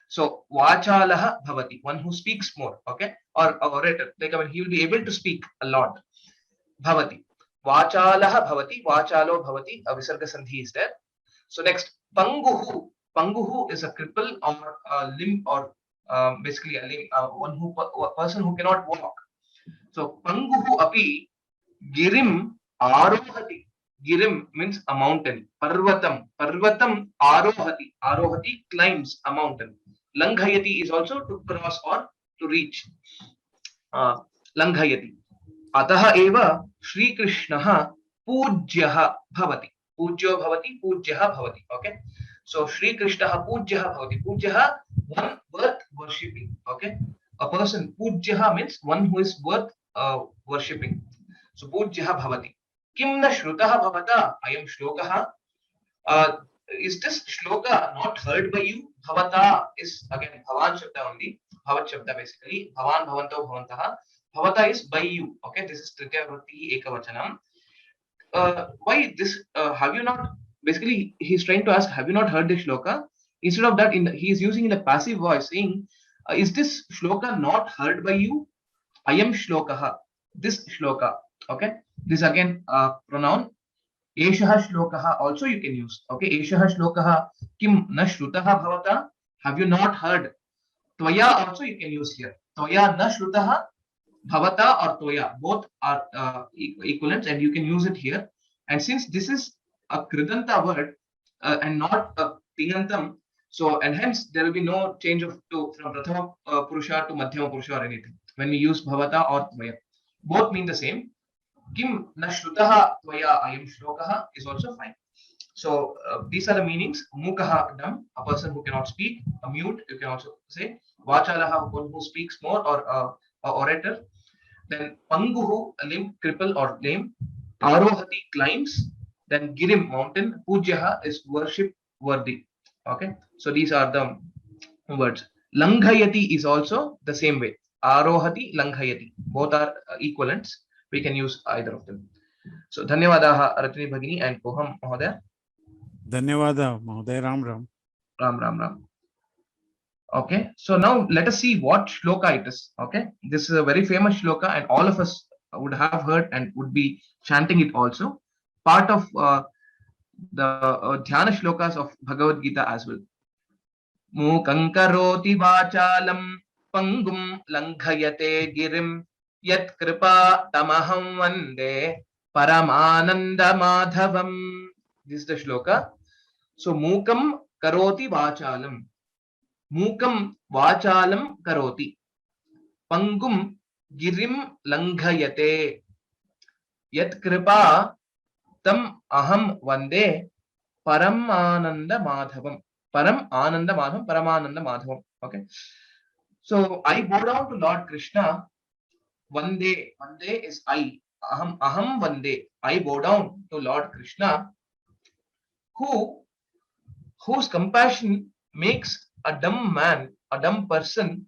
So vachalaha bhavati, one who speaks more, okay, or orator, like I mean, he will be able to speak a lot. Bhavati. Vachalaha bhavati, vachalo bhavati, a visarga sandhi is there. So next, panguhu. Panguhu is a cripple or a limb or basically a limb, a person who cannot walk. So panguhu api girim arohati. Girim means a mountain. Parvatam. Parvatam arohati. Arohati climbs a mountain. Langhayati is also to cross or to reach. Langhayati. Ataha eva Shri Krishnaha pujyaha bhavati. Pujyo bhavati, pujyaha bhavati. Okay. So Shri Krishnaha pujyaha bhavati. Pujyaha, one worth worshipping. Okay. A person, pujyaha means one who is worth worshipping. So pujyaha bhavati. Kim na shrutaha bhavata ayam shlokaha. Is this shloka not heard by you? Bhavata is again bhavan shabda only. Bhavat shabda basically. Bhavan, bhavanto, bhavantaha. Bhavata is by you. Okay, this is Tritya Vibhakti Ekavachanam. Why this? Have you not? Basically, he's trying to ask, have you not heard this shloka? Instead of that, he is using in a passive voice, saying, is this shloka not heard by you? Ayam shlokaha. This shloka. Okay, this again pronoun Eshah shlokaha also you can use. Okay, Eshah shlokaha kim na shrutaha bhavata. Have you not heard? Tvaya also you can use here. Tvaya na shrutaha bhavata or tvaya, both are equivalents, and you can use it here. And since this is a kridanta word and not a tingantam, so and hence there will be no change of to from prathama purusha to madhyama purusha or anything when we use bhavata or tvaya. Both mean the same. Kim na shrutaha tvaya ayam shlokaha is also fine. So these are the meanings. Mukaha, dumb, a person who cannot speak. A mute, you can also say. Vachalaha, one who speaks more, or a orator. Then Panguhu, a limb, cripple or lame. Arohati, climbs. Then Girim, mountain. Pujyaha is worship worthy. Okay, so these are the words. Langhayati is also the same way. Arohati, Langhayati. Both are equivalents. We can use either of them. So Dhanyavadaha Ratni Bhagini and Koham Mahodaya. Dhanyawada, Mahoday. Ram Ram. Ram Ram Ram. Okay, so now let us see what shloka it is. Okay, this is a very famous shloka, and all of us would have heard and would be chanting it also. Part of the dhyana shlokas of Bhagavad Gita as well. Mukam karoti vachalam pangum langhayate girim yat kripa tamaham vande paramananda madhavam. This is the shloka. So mukam karoti vachalam. Mukam vachalam karoti. Pangum girim langhayate. Yat kripa tam aham vande paramananda madhavam. Param Ananda Madhavam, Paramananda Madhavam. Okay. So I bow down to Lord Krishna. Vande, Vande is I. Aham Vande. I bow down to Lord Krishna, whose compassion makes a dumb man, a dumb person,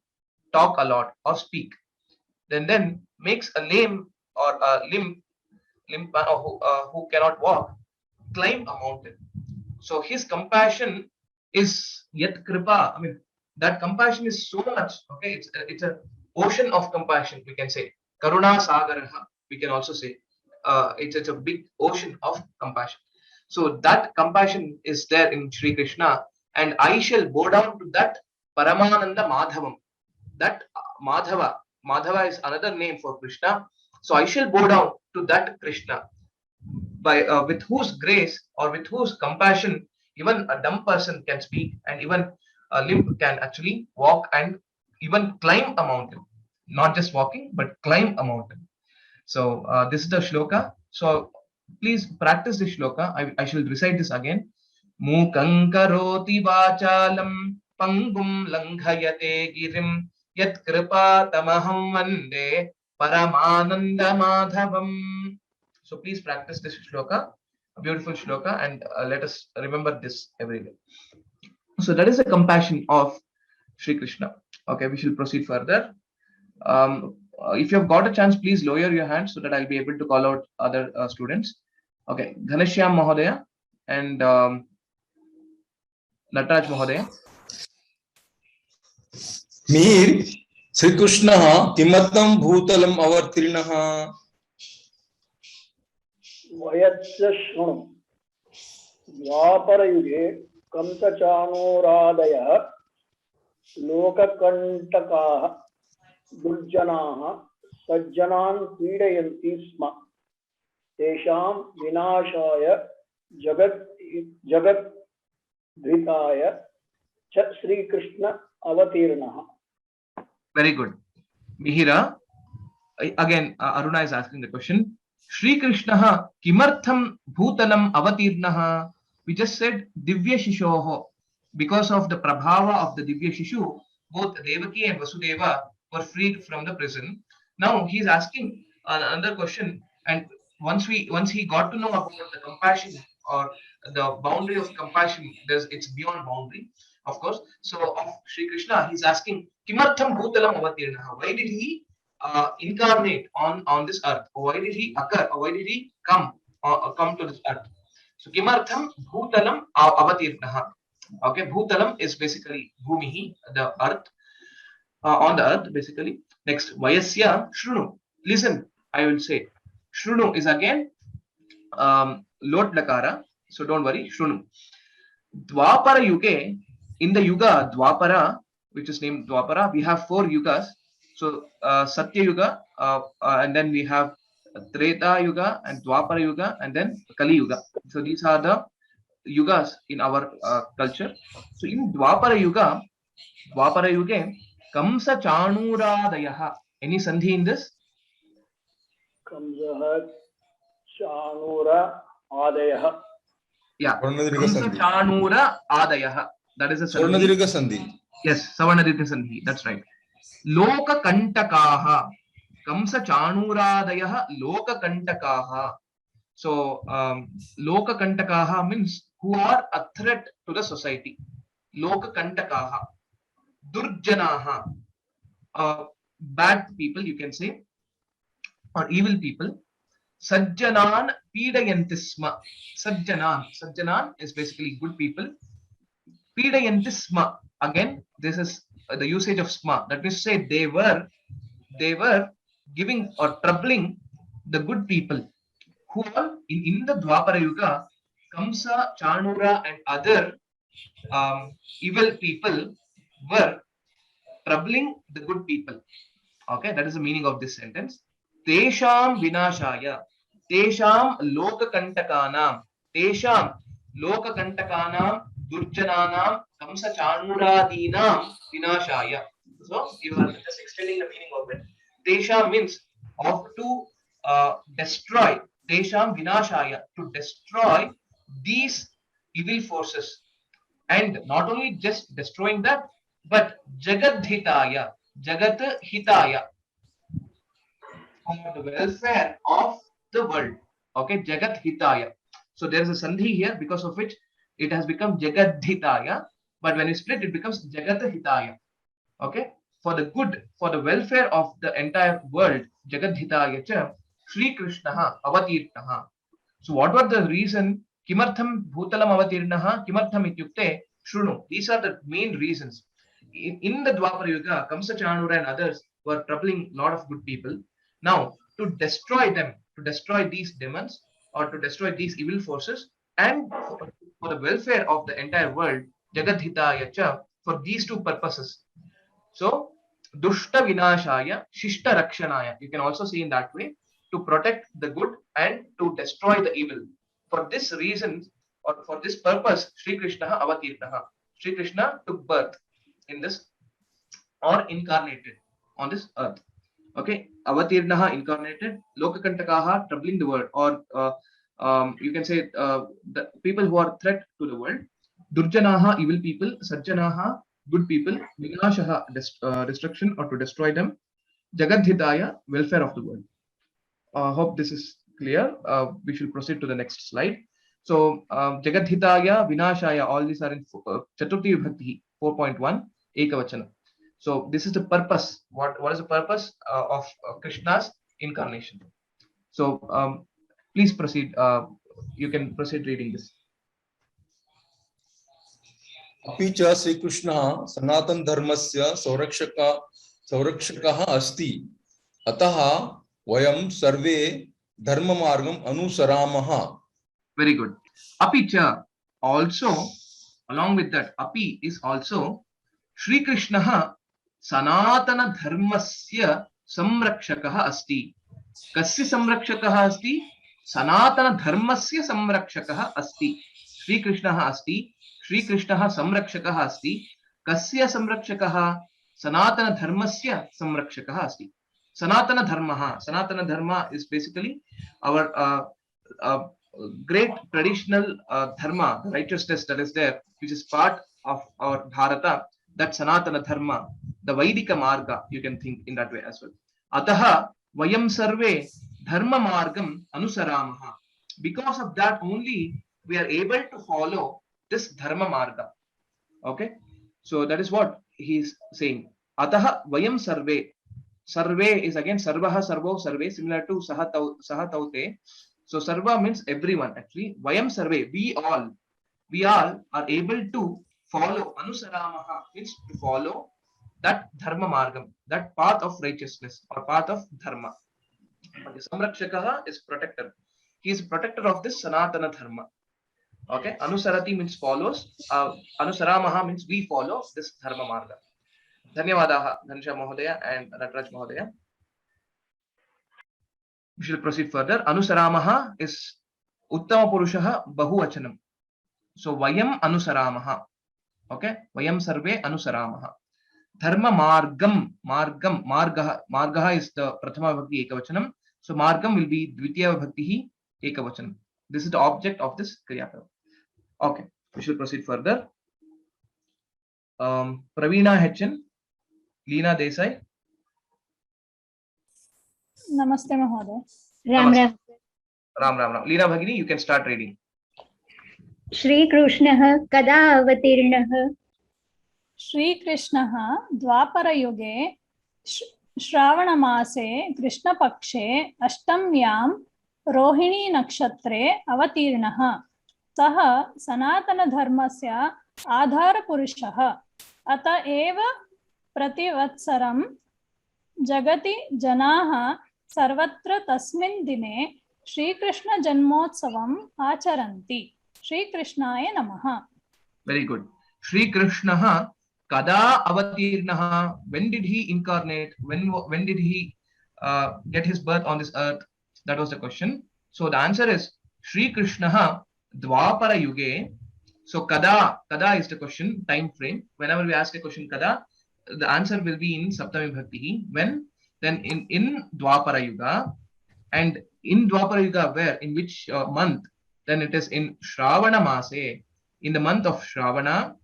talk a lot or speak. Then makes a lame or a limp who cannot walk climb a mountain. So his compassion is yat kripa. I mean, that compassion is so much. Okay, it's an ocean of compassion. We can say karuna sagaraha. We can also say it's a big ocean of compassion. So that compassion is there in Sri Krishna, and I shall bow down to that Paramananda Madhavam. That Madhava is another name for Krishna. So I shall bow down to that Krishna, by with whose grace or with whose compassion even a dumb person can speak, and even a limp can actually walk and even climb a mountain. Not just walking, but climb a mountain. So this is the shloka. So please practice this shloka. I shall recite this again. Mukam karoti vachalam pangum langhayate girim yat kripa tamaham vande paramananda madhavam. So please practice this shloka, a beautiful shloka, and let us remember this every day. So that is the compassion of Sri Krishna. Okay, we shall proceed further. If you have got a chance, please lower your hand so that I'll be able to call out other students. Okay, Ghaneshyam Mahodaya and Nataraj Mahodaya. Mir Sri Krishna kimatam bhutalam avartirinaha. वयस्य शृणु द्वापरयुगे कंसचाणूरादयः लोककण्टकाः दुर्जनाः सज्जनान् पीडयन्ति स्म तेषां विनाशाय जगद्धिताय च Shrikrishna अवतीर्णः. Very good. Mihira, again Aruna is asking the question. Shri Krishna kimartham bhutalam avatirnaha. We just said Divya Shishoho. Because of the prabhava of the Divya Shishu, both Devaki and Vasudeva were freed from the prison. Now he is asking another question, and once he got to know about the compassion or the boundary of compassion, it's beyond boundary, of course. So of Shri Krishna, he's asking kimartham bhutalam avatirnaha. Why did he incarnate on this earth? Why did he occur? Why did he come to this earth? So kimartham bhutalam avatirnaha. Okay, bhutalam is basically bhumihi, the earth, on the earth basically. Next, vayasya shrunu. Listen, I will say. Shrunu is again lot lakara. So don't worry. Shrunu. Dwapara Yuge, in the Yuga Dwapara, which is named Dwapara, we have 4 yugas. So Satya Yuga, and then we have Treta Yuga and Dwapara Yuga, and then Kali Yuga. So these are the yugas in our culture. So in Dwapara Yuga, Kamsa Chanuradayaha. Any sandhi in this? Kamsaha Chanura Adayah. Yeah. Kamsa Chanura Adayah. That is a sandhi. Sandhi. Yes, Savarnadirgha sandhi. That's right. Loka Kantakaha. Kamsa Chanuradayah Loka Kantakaha. So Loka Kantakaha means who are a threat to the society. Loka Kantakaha. Durjanaha. Bad people, you can say, or evil people. Sajjanan Pidayantisma. Sajjanan is basically good people. Pidayantisma. Again, this is the usage of sma. That means to say they were giving or troubling the good people. Who are in the Dwapara Yuga, Kamsa, Chanura, and other evil people were troubling the good people. Okay, that is the meaning of this sentence. Tesham vinashaya, tesham lokakantakanam, tesham lokakantakanam, durjananam, kamsa chanuradinam vinashaya. So you are just extending the meaning of it. Tesham means of to destroy. Tesham vinashaya, to destroy these evil forces. And not only just destroying that, but Jagadhitaya, Jagat Hitaya, for the welfare of the world. Okay, Jagat Hitaya. So there is a sandhi here, because of which it has become Jagadhitaya, but when you split, it becomes Jagat Hitaya. Okay, for the good, for the welfare of the entire world, Jagadhitaya cha Shri Krishnaha Avatirnaha. So what was the reason? Kimartham Bhutalam Avatirnaha, Kimartham Ityukte Shrunu. These are the main reasons. In the Dwapara Yuga, Kamsa Chanura and others were troubling a lot of good people. Now, to destroy them, to destroy these demons, or to destroy these evil forces, and for the welfare of the entire world, Jagadhitaya cha, for these two purposes. So, Dushta Vinashaya, Shishta Rakshanaya. You can also see in that way, to protect the good and to destroy the evil. For this reason, or for this purpose, Sri Krishna Avatirnaha. Sri Krishna took birth in this, or incarnated on this earth. Okay, Avatirnaha, incarnated, Lokakantakaha, troubling the world, or you can say the people who are threat to the world. Durjanaha, evil people. Sajjanaha, good people. Vinashaha, destruction or to destroy them. Jagadhitaya, welfare of the world. Hope this is clear. We should proceed to the next slide. So Jagadhitaya, Vinashaya, all these are in Chaturthi Vibhakti 4.1 Ekavachana. So this is the purpose. What is the purpose of Krishna's incarnation? So please proceed. You can proceed reading this. अपि च श्रीकृष्णः सनातन धर्मस्य संरक्षकः अस्ति, अतः वयं सर्वे धर्ममार्गम् अनुसरामः. Very good. Api cha, also, along with that, api is also Shri Krishnaha Sanatana Dharmasya Samrakshakah asti. Kasya Samrakshakah asti? Sanatana Dharmasya Samrakshakah asti. Shri Krishnaha asti. Shri Krishnaha Samrakshakah asti. Kasya Samrakshakah? Sanatana Dharmasya Samrakshakah asti. Sanatana Dharma is basically our great traditional dharma, the righteousness that is there, which is part of our Bharata, that Sanatana Dharma, the Vaidika Marga, you can think in that way as well. Ataha Vayam Sarve Dharma Margam Anusaramaha. Because of that only we are able to follow this Dharma Marga. Okay, so that is what he is saying. Ataha Vayam Sarve. Sarve is again Sarvaha, Sarvo, Sarve, similar to Sahataute. So Sarva means everyone actually. Vayam Sarve, we all are able to follow. Anusaramaha means to follow that Dharma Margam, that path of righteousness or path of Dharma. Samrakshakaha is protector. he is protector of this Sanatana Dharma. Okay, Anusarati means follows. Anusaramaha means we follow this Dharma Marga. Dhanyavadaha, Dhansha Mahodaya and Nataraj Mahodaya. We shall proceed further. Anusaramaha is Uttama Purushaha Bahuvachanam. So Vayam Anusaramaha. Okay, Vayam Sarve Anusaramaha. Dharma Margam, Margaha is the Prathama Bhakti Ekavachanam. So Margam will be Dvitiya Bhakti Ekavachanam. This is the object of this Kriyapada. Okay, we shall proceed further. Praveena Hechan, Leena Desai. Namaste Mahoday. Ram Ram. Ram Ram. Leena Bhagini, you can start reading. Shri Krishnah kada avatirnah. Shri Krishnah Dwaparayuge Shravanamase Krishna Pakshe Ashtamyam Rohini Nakshatre Avatirnah. Saha Sanatana Dharmasya Adhara Purushaha Ata Eva Prativatsaram Jagati Janaha Sarvatra Tasmin Dine Shri Krishna Janmotsavam Acharanti. Shri Krishnaya Namaha. Very good. Shri Krishna kada avatirnaha. When did he incarnate? When did he get his birth on this earth? That was the question. So the answer is Shri Krishna Dwapara Yuge. So kada is the question, time frame. Whenever we ask a question kada, the answer will be in Saptami Bhakti. When? Then in Dwapara Yuga. And in Dwapara Yuga, where? In which month? Then it is in Shravana Mase, in the month of Shravana.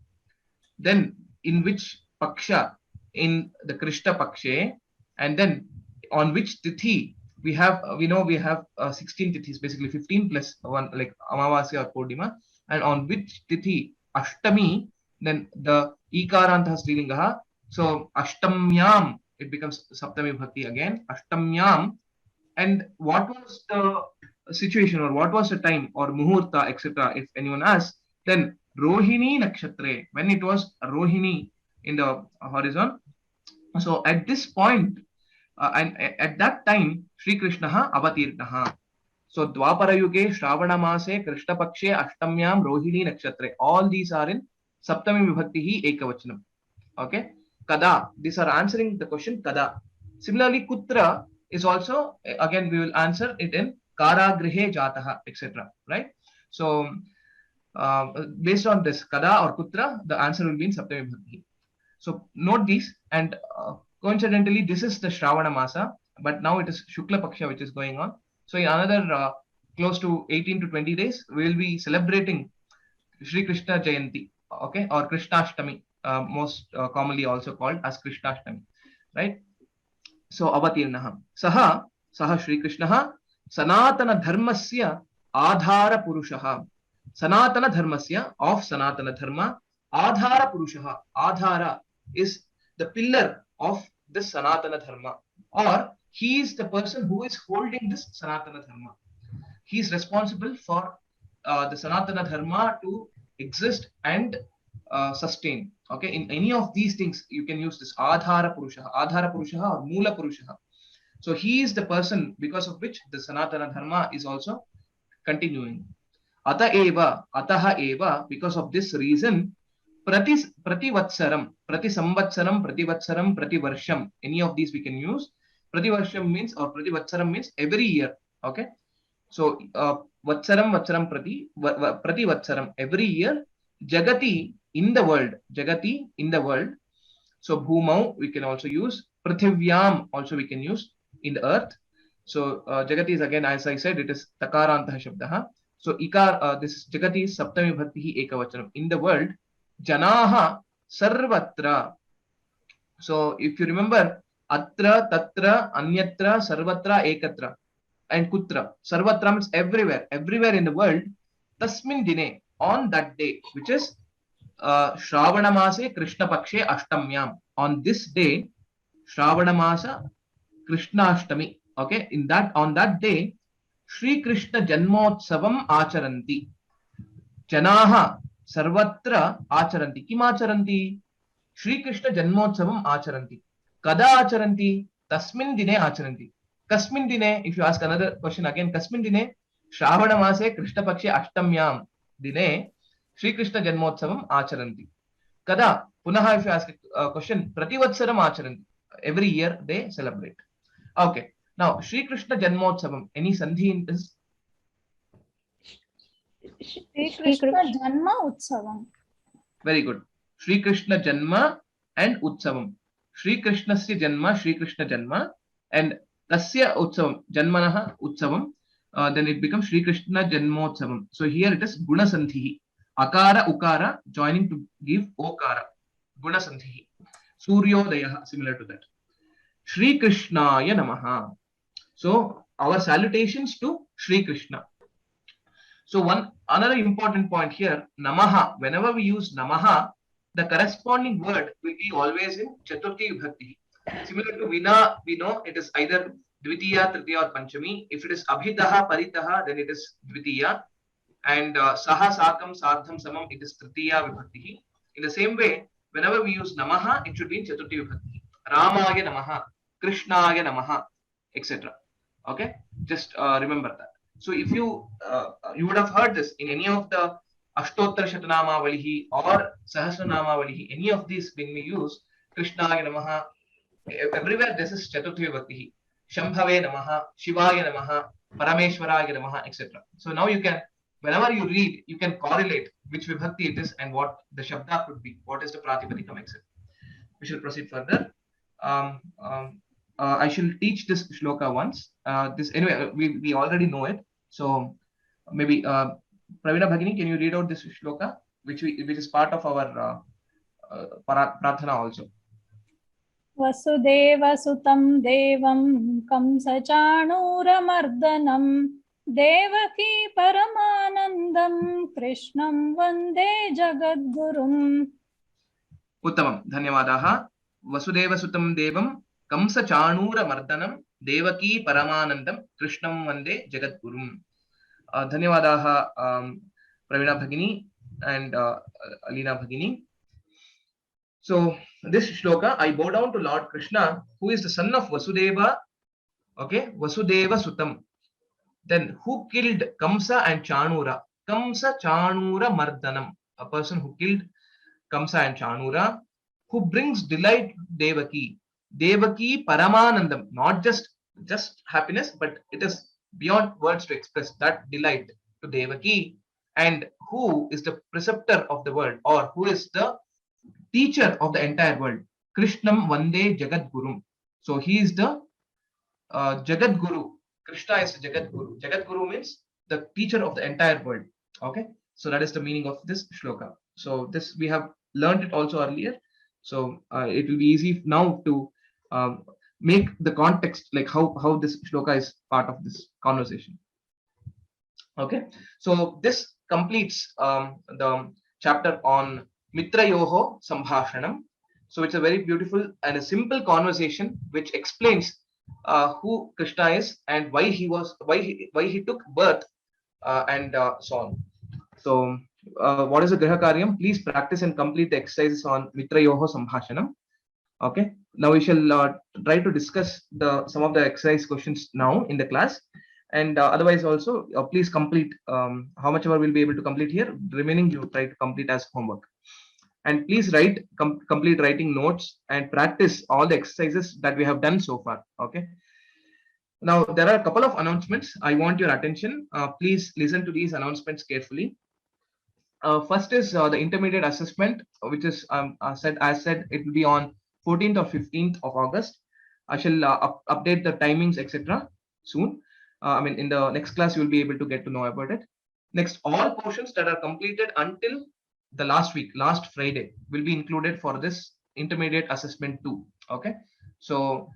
Then in which Paksha? In the Krishna Pakshe. And then on which Tithi? We know we have 16 Tithis, basically 15 plus 1, like Amavasya or Purnima. And on which Tithi? Ashtami. Then the Ikaranta Srilingaha. So Ashtamyam, it becomes Saptami Bhakti again. Ashtamyam. And what was the situation, or what was the time, or Muhurta, etc. If anyone asks, then Rohini Nakshatre, when it was Rohini in the horizon. So at this point, and at that time, Shri Krishna Avatirnaha. So Dwapara Yuge, Shravana Mase, Krishna Pakshe, Ashtamyam, Rohini Nakshatre. All these are in Saptami Vibhakti Ekavachanam. Okay. Kada. These are answering the question Kada. Similarly, Kutra is also, again, we will answer it in Karagrihe Jataha, etc. Right? So, based on this Kada or Kutra, the answer will be in Saptami Vibhakti. So, note these, and coincidentally, this is the Shravana Masa, but now it is Shukla Paksha which is going on. So, in another close to 18 to 20 days, we will be celebrating Shri Krishna Jayanti, okay, or Krishnashtami, most commonly also called as Krishnashtami, right? So, Avatirnaha. Saha Shri Krishna Sanatana Dharmasya Adhara Purushaha. Sanatana Dharmasya, of Sanatana Dharma, Adhara Purushaha. Adhara is the pillar of this Sanatana Dharma, or he is the person who is holding this Sanatana Dharma. He is responsible for the Sanatana Dharma to exist and sustain. Okay, in any of these things, you can use this Adhara Purushaha or Mula Purushaha. So he is the person because of which the Sanatana Dharma is also continuing. Ataha eva, because of this reason, Prativatsaram, Pratisamvatsaram, Prativatsaram, Prativarsham, any of these we can use. Prativarsham means, or Prativatsaram means every year. Okay. So Vatsaram Prativatsaram, every year. Jagati, in the world. Jagati, in the world. So Bhumau we can also use. Prithivyam also we can use, in the earth. So Jagati is, again, as I said, it is Takarantah Shabdaha. So this Jagati is Saptami Bhakti Ekavachanam. In the world, Janaha Sarvatra. So if you remember, Atra, Tatra, Anyatra, Sarvatra, Ekatra, and Kutra. Sarvatra means everywhere. Everywhere in the world. Tasmin Dine, on that day, which is Shravana Mase Krishna Pakshe Ashtamyam. On this day, Shravana Masa Krishna Ashtami. Okay, on that day, Shri Krishna Janmotsavam Acharanti. Janaha Sarvatra Acharanti. Kim Acharanti? Shri Krishna Janmotsavam Acharanti. Kada Acharanti? Tasmin Dine Acharanti. Kasmin Dine, if you ask another question again, Kasmin Dine, श्रावणमासे कृष्णपक्षे अष्टम्यां दिने श्रीकृष्णजन्मोत्सवम् आचरन्ति. Kada? Punaha, if you ask a question, Prativatsaram Acharanti. Every year they celebrate. Okay. Now, Shri Krishna Janmotsavam. Any sandhi in this? Shri Krishna Janma Utsavam. Very good. Shri Krishna Janma and Utsavam. Shri Krishna Janma, Shri Krishna Janma, and Tasya Utsavam, Janmanaha Utsavam. Then it becomes Shri Krishna Janmotsavam. So here it is Guna Sandhi. Akara, Ukara, joining to give Okara. Guna Sandhi. Suryodaya, similar to that. Shri Krishnaya Namaha. So our salutations to Shri Krishna. So another important point here, Namaha. Whenever we use Namaha, the corresponding word will be always in Chaturthi Vibhakti. Similar to Vina, we know it is either Dvitiya, Tritiya or Panchami. If it is Abhitaha, Paritaha, then it is Dvitiya. And Saha, Sakam, Sadham, Samam, it is Tritiya Vibhakti. In the same way, whenever we use Namaha, it should be in Chaturthi Vibhakti. Ramaya Namaha, Krishnaya Namaha, etc. Okay, just remember that. So if you would have heard this in any of the Ashtottara Shatanama Valihi or Sahasranama Valihi, any of these when we use Krishnaya Namaha, everywhere this is Chaturthi Vibhakti. Shambhave Namaha, Shivaya Namaha, Parameshwaraya Namaha, etc. So now you can, whenever you read, you can correlate which Vibhakti it is and what the Shabda could be, what is the Pratipadikam, etc. We shall proceed further. I shall teach this shloka once. Anyway, we already know it. So maybe Pravina Bhagini, can you read out this shloka, which is part of our prarthana also? Vasudeva Sutam Devam Kamsa Chanuramardanam Devaki Paramanandam Krishnam Vande Jagadgurum. Uttamam. Dhanyavadaha. Vasudeva Sutam Devam Kamsa Chanura Mardanam Devaki Paramanandam Krishnam Vande Jagadgurum. Dhanyavadaha Pravina Bhagini and Alina Bhagini. So this shloka, I bow down to Lord Krishna, who is the son of Vasudeva. Okay, Vasudeva Sutam. Then who killed Kamsa and Chanura? Kamsa Chanura Mardanam. A person who killed Kamsa and Chanura, who brings delight to Devaki. Devaki Paramanandam, not just happiness, but it is beyond words to express that delight to Devaki. And who is the preceptor of the world, or who is the teacher of the entire world? Krishnam Vande Jagadgurum. So he is the Jagadguru. Krishna is the Jagadguru. Jagadguru means the teacher of the entire world. Okay, so that is the meaning of this shloka. So this we have learned it also earlier. So it will be easy now to make the context, like how this shloka is part of this conversation. Okay, so this completes the chapter on Mitrayoho Sambhashanam. So it's a very beautiful and a simple conversation which explains who Krishna is and why he took birth and so on. So what is the Griha Karyam? Please practice and complete the exercises on Mitrayoho Sambhashanam. Okay, now we shall try to discuss some of the exercise questions now in the class, and otherwise also please complete how much ever we'll be able to complete here. Remaining you try to complete as homework, and please write complete writing notes and practice all the exercises that we have done so far. Okay, now there are a couple of announcements. I want your attention. Please listen to these announcements carefully. First is the intermediate assessment, which is as said it will be on 14th or 15th of August. I shall update the timings, etc. soon. I mean, in the next class, you will be able to get to know about it. Next, all portions that are completed until the last Friday, will be included for this intermediate assessment 2. Okay, so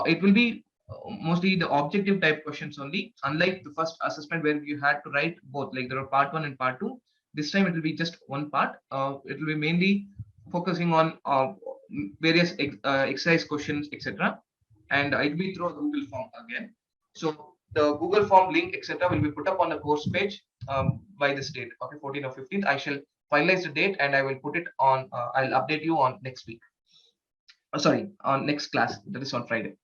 it will be mostly the objective type questions only. Unlike the first assessment where you had to write both, like there were part 1 and part 2. This time it will be just one part. It will be mainly focusing on various exercise questions, etc. And it will be through a Google form again. So the Google form link, etc. will be put up on the course page by this date. Okay, 14th or 15th. I shall finalize the date and I will put it on. I'll update you on next week. Sorry, on next class. That is on Friday.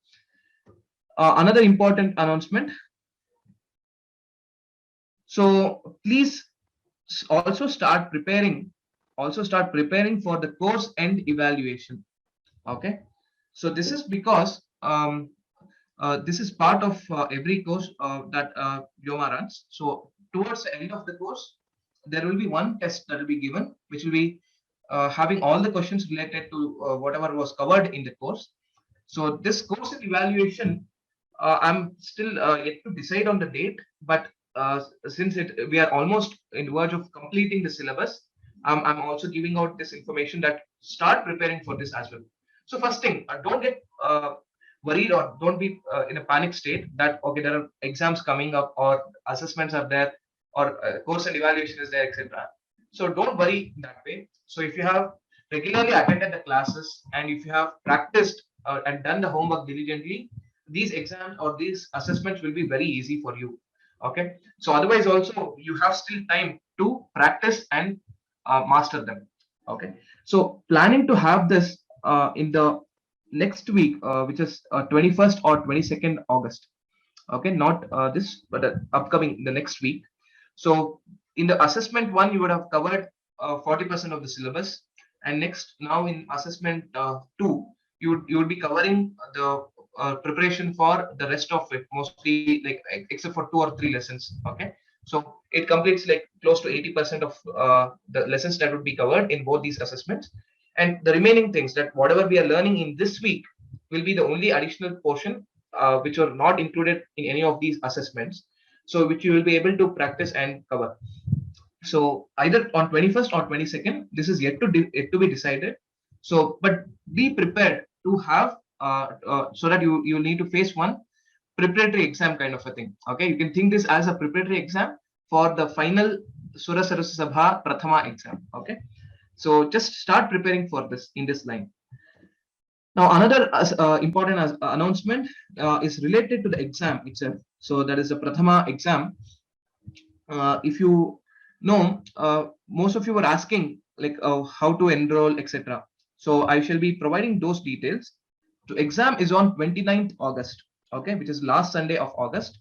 Another important announcement. So please also start preparing for the course end evaluation. Okay, so this is because this is part of every course that Vyoma runs. So towards the end of the course, there will be one test that will be given, which will be having all the questions related to whatever was covered in the course. So this course evaluation, I'm still yet to decide on the date, but since we are almost in the verge of completing the syllabus, I'm also giving out this information that start preparing for this as well. So first thing, don't get worried or don't be in a panic state that okay, there are exams coming up or assessments are there or course and evaluation is there, etc. So don't worry that way. So if you have regularly attended the classes and if you have practiced and done the homework diligently, these exams or these assessments will be very easy for you. Okay, so otherwise also you have still time to practice and master them. Okay, so planning to have this in the next week, which is 21st or 22nd August. Okay, not this, but upcoming the next week. So in the assessment one, you would have covered 40% of the syllabus, and next now in assessment 2, you would be covering the preparation for the rest of it, mostly like except for 2 or 3 lessons. Okay, so it completes like close to 80% of the lessons that would be covered in both these assessments, and the remaining things that whatever we are learning in this week will be the only additional portion which are not included in any of these assessments, so which you will be able to practice and cover. So either on 21st or 22nd, this is yet to be decided. So but be prepared to have so that you need to face one preparatory exam kind of a thing. Okay, you can think this as a preparatory exam for the final Sura Saraswati Sabha Prathama exam. Okay, so just start preparing for this in this line. Now another important announcement is related to the exam itself. So that is the Prathama exam. If you know, most of you were asking like how to enroll, etc. So I shall be providing those details. So exam is on 29th August, okay, which is last Sunday of August,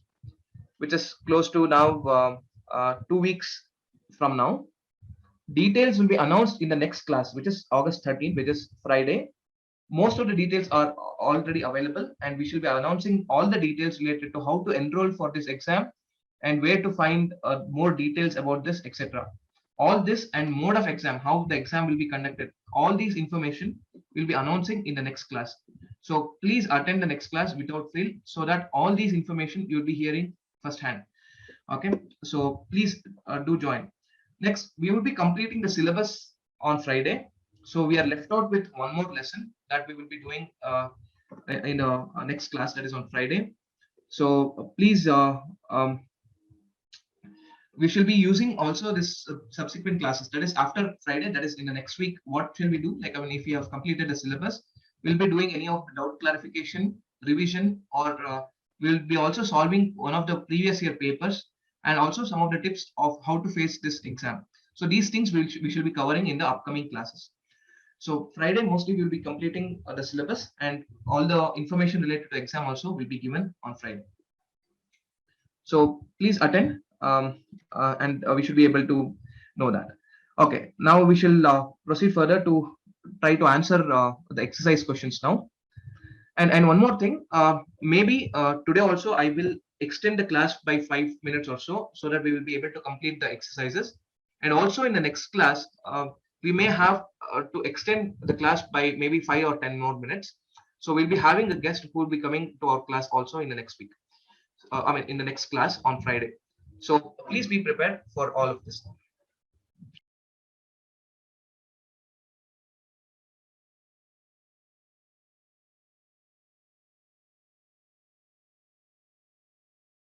which is close to now 2 weeks from now. Details will be announced in the next class, which is August 13th, which is Friday. Most of the details are already available, and we shall be announcing all the details related to how to enroll for this exam and where to find more details about this, etc. All this and mode of exam, how the exam will be conducted, all these information will be announcing in the next class. So please attend the next class without fail, so that all these information you'll be hearing firsthand. Okay, so please do join. Next, we will be completing the syllabus on Friday. So we are left out with one more lesson that we will be doing in the next class, that is on Friday. So please, we shall be using also this subsequent classes, that is after Friday, that is in the next week. What shall we do? Like, I mean, if we have completed the syllabus, we'll be doing any of the doubt clarification, revision, or we'll be also solving one of the previous year papers, and also some of the tips of how to face this exam. So these things we shall be covering in the upcoming classes. So Friday mostly we'll be completing the syllabus, and all the information related to the exam also will be given on Friday. So please attend, and we should be able to know that. Okay, now we shall proceed further to try to answer the exercise questions now. And one more thing, maybe today also I will extend the class by 5 minutes or so that we will be able to complete the exercises. And also in the next class, we may have to extend the class by maybe 5 or 10 more minutes. So we'll be having a guest who will be coming to our class also in the next week. I mean, in the next class on Friday. So please be prepared for all of this.